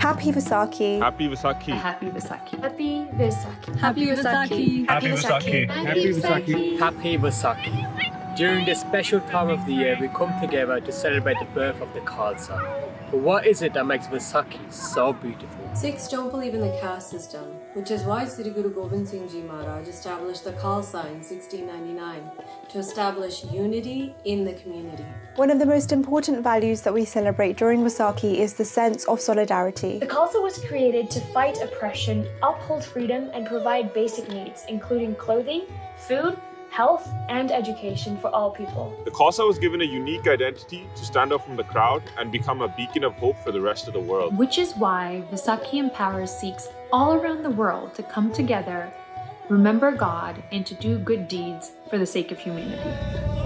Happy Vaisakhi. Happy Vaisakhi. Happy Vaisakhi. Happy Vaisakhi. Happy Vaisakhi. Happy Vaisakhi. Happy Vaisakhi. Happy Vaisakhi. During this special time of the year, we come together to celebrate the birth of the Khalsa. But what is it that makes Vaisakhi so beautiful? Sikhs don't believe in the caste system, which is why Sri Guru Gobind Singh Ji Maharaj established the Khalsa in 1699 to establish unity in the community. One of the most important values that we celebrate during Vaisakhi is the sense of solidarity. The Khalsa was created to fight oppression, uphold freedom, and provide basic needs, including clothing, food, health, and education for all people. The Khalsa was given a unique identity to stand out from the crowd and become a beacon of hope for the rest of the world. Which is why Vaisakhi empowers Sikhs all around the world to come together, remember God, and to do good deeds for the sake of humanity.